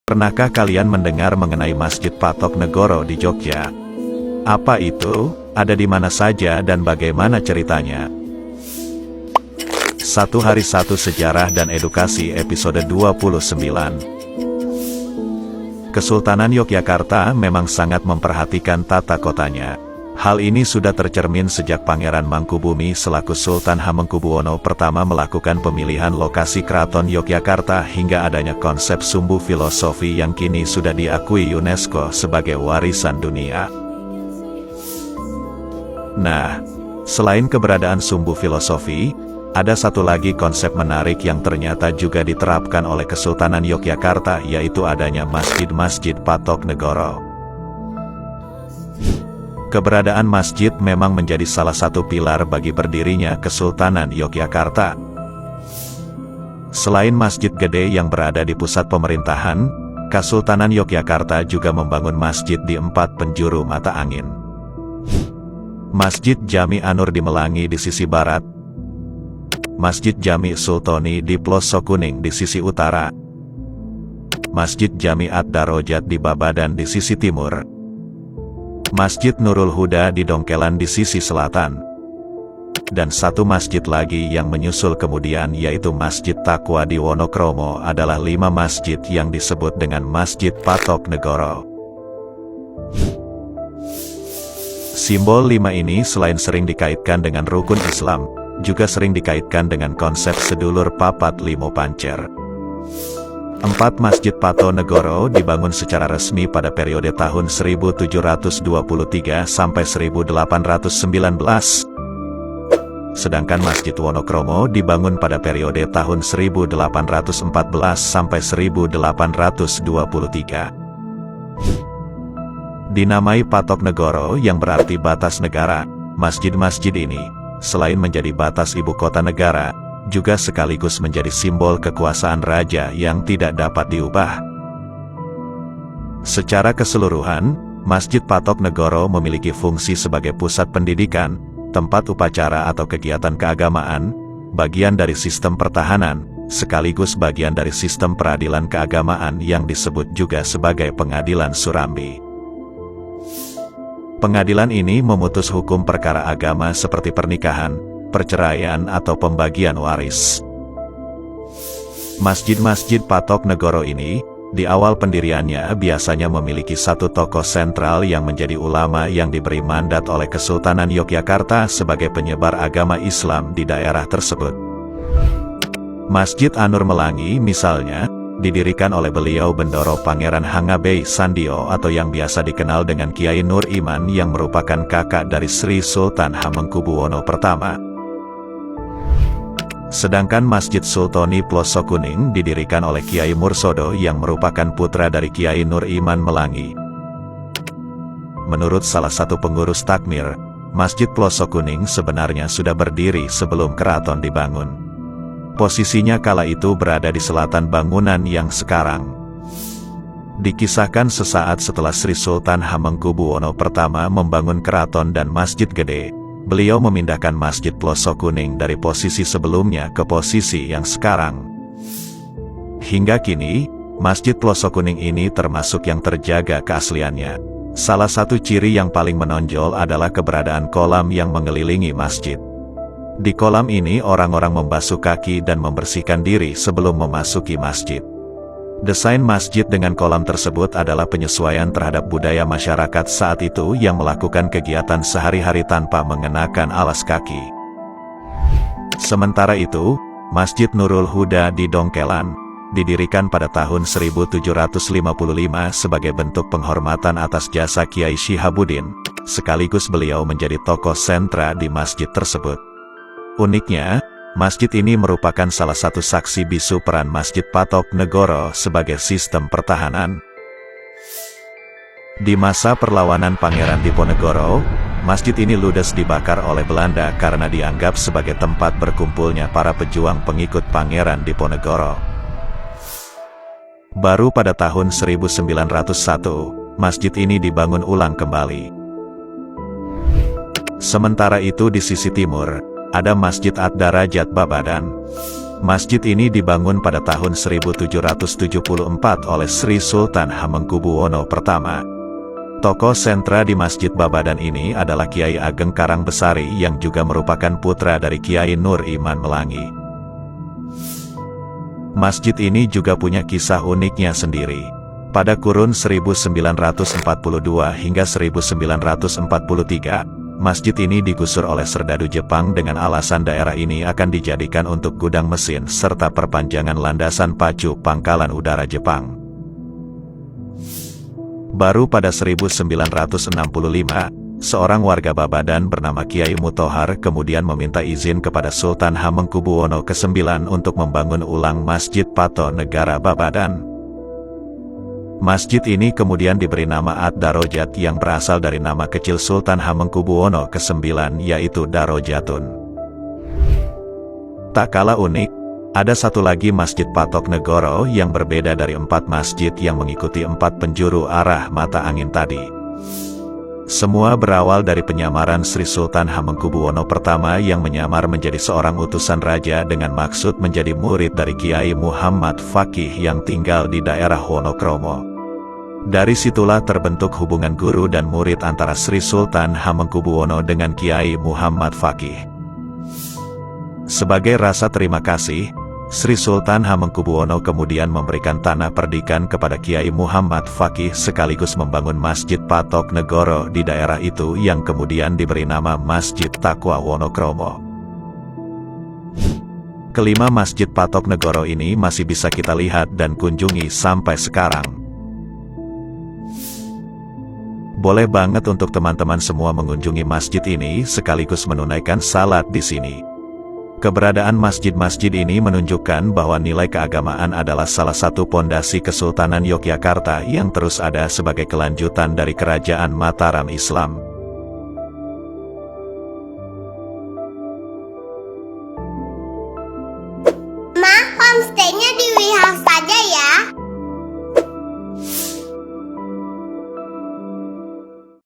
Pernahkah kalian mendengar mengenai Masjid Patok Negoro di Jogja? Apa itu, ada di mana saja dan bagaimana ceritanya? Satu Hari Satu Sejarah dan Edukasi episode 29. Kesultanan Yogyakarta memang sangat memperhatikan tata kotanya. Hal ini sudah tercermin sejak Pangeran Mangkubumi selaku Sultan Hamengkubuwono I melakukan pemilihan lokasi Keraton Yogyakarta hingga adanya konsep sumbu filosofi yang kini sudah diakui UNESCO sebagai warisan dunia. Nah, selain keberadaan sumbu filosofi, ada satu lagi konsep menarik yang ternyata juga diterapkan oleh Kesultanan Yogyakarta, yaitu adanya Masjid Patok Negoro. Keberadaan masjid memang menjadi salah satu pilar bagi berdirinya Kesultanan Yogyakarta. Selain masjid gede yang berada di pusat pemerintahan, Kesultanan Yogyakarta juga membangun masjid di 4 penjuru mata angin. Masjid Jami Anur di Melangi di sisi barat, Masjid Jami Sultoni di Plosok Kuning di sisi utara, Masjid Jami Ad-Darajat di Babadan di sisi timur, Masjid Nurul Huda di Dongkelan di sisi selatan, dan satu masjid lagi yang menyusul kemudian yaitu Masjid Taqwa di Wonokromo adalah 5 masjid yang disebut dengan Masjid Patok Negoro. Simbol 5 ini selain sering dikaitkan dengan rukun Islam, juga sering dikaitkan dengan konsep sedulur papat limo pancer. 4 Masjid Patok Negoro dibangun secara resmi pada periode tahun 1723 sampai 1819. Sedangkan Masjid Wonokromo dibangun pada periode tahun 1814 sampai 1823. Dinamai Patok Negoro yang berarti batas negara, masjid-masjid ini, selain menjadi batas ibu kota negara, juga sekaligus menjadi simbol kekuasaan raja yang tidak dapat diubah. Secara keseluruhan, Masjid Patok Negoro memiliki fungsi sebagai pusat pendidikan, tempat upacara atau kegiatan keagamaan, bagian dari sistem pertahanan, sekaligus bagian dari sistem peradilan keagamaan yang disebut juga sebagai Pengadilan Surambi. Pengadilan ini memutus hukum perkara agama seperti pernikahan, perceraian atau pembagian waris. Masjid-masjid Patok Negoro ini, di awal pendiriannya biasanya memiliki satu tokoh sentral yang menjadi ulama yang diberi mandat oleh Kesultanan Yogyakarta sebagai penyebar agama Islam di daerah tersebut. Masjid Anur Melangi misalnya, didirikan oleh beliau Bendoro Pangeran Hangabey Sandio atau yang biasa dikenal dengan Kiai Nur Iman yang merupakan kakak dari Sri Sultan Hamengkubuwono I. Sedangkan Masjid Sultoni Plosok Kuning didirikan oleh Kiai Mursodo yang merupakan putra dari Kiai Nur Iman Melangi. Menurut salah satu pengurus takmir, Masjid Plosok Kuning sebenarnya sudah berdiri sebelum keraton dibangun. Posisinya kala itu berada di selatan bangunan yang sekarang. Dikisahkan sesaat setelah Sri Sultan Hamengkubuwono I membangun keraton dan masjid gede, beliau memindahkan Masjid Plosok Kuning dari posisi sebelumnya ke posisi yang sekarang. Hingga kini, Masjid Plosok Kuning ini termasuk yang terjaga keasliannya. Salah satu ciri yang paling menonjol adalah keberadaan kolam yang mengelilingi masjid. Di kolam ini orang-orang membasuh kaki dan membersihkan diri sebelum memasuki masjid. Desain masjid dengan kolam tersebut adalah penyesuaian terhadap budaya masyarakat saat itu yang melakukan kegiatan sehari-hari tanpa mengenakan alas kaki. Sementara itu, Masjid Nurul Huda di Dongkelan, didirikan pada tahun 1755 sebagai bentuk penghormatan atas jasa Kiai Syihabuddin, sekaligus beliau menjadi tokoh sentra di masjid tersebut. Uniknya, masjid ini merupakan salah satu saksi bisu peran Masjid Patok Negoro sebagai sistem pertahanan. Di masa perlawanan Pangeran Diponegoro, masjid ini ludes dibakar oleh Belanda karena dianggap sebagai tempat berkumpulnya para pejuang pengikut Pangeran Diponegoro. Baru pada tahun 1901, masjid ini dibangun ulang kembali. Sementara itu di sisi timur, ada Masjid Ad-Darajat Babadan. Masjid ini dibangun pada tahun 1774 oleh Sri Sultan Hamengkubuwono I. Tokoh sentra di Masjid Babadan ini adalah Kiai Ageng Karangbesari yang juga merupakan putra dari Kiai Nur Iman Melangi. Masjid ini juga punya kisah uniknya sendiri. Pada kurun 1942 hingga 1943, masjid ini digusur oleh serdadu Jepang dengan alasan daerah ini akan dijadikan untuk gudang mesin serta perpanjangan landasan pacu pangkalan udara Jepang. Baru pada 1965, seorang warga Babadan bernama Kiai Mutohar kemudian meminta izin kepada Sultan Hamengkubuwono ke-9 untuk membangun ulang Masjid Pato Negara Babadan. Masjid ini kemudian diberi nama Ad-Darojat yang berasal dari nama kecil Sultan Hamengkubuwono ke-9 yaitu Darojatun. Tak kalah unik, ada satu lagi Masjid Patok Negoro yang berbeda dari 4 masjid yang mengikuti 4 penjuru arah mata angin tadi. Semua berawal dari penyamaran Sri Sultan Hamengkubuwono I yang menyamar menjadi seorang utusan raja dengan maksud menjadi murid dari Kiai Muhammad Fakih yang tinggal di daerah Wonokromo. Dari situlah terbentuk hubungan guru dan murid antara Sri Sultan Hamengkubuwono dengan Kiai Muhammad Fakih. Sebagai rasa terima kasih, Sri Sultan Hamengkubuwono kemudian memberikan tanah perdikan kepada Kiai Muhammad Fakih sekaligus membangun Masjid Patok Negoro di daerah itu yang kemudian diberi nama Masjid Takwa Wonokromo. Kelima Masjid Patok Negoro ini masih bisa kita lihat dan kunjungi sampai sekarang. Boleh banget untuk teman-teman semua mengunjungi masjid ini sekaligus menunaikan salat di sini. Keberadaan masjid-masjid ini menunjukkan bahwa nilai keagamaan adalah salah satu pondasi Kesultanan Yogyakarta yang terus ada sebagai kelanjutan dari Kerajaan Mataram Islam. Ma, homestay-nya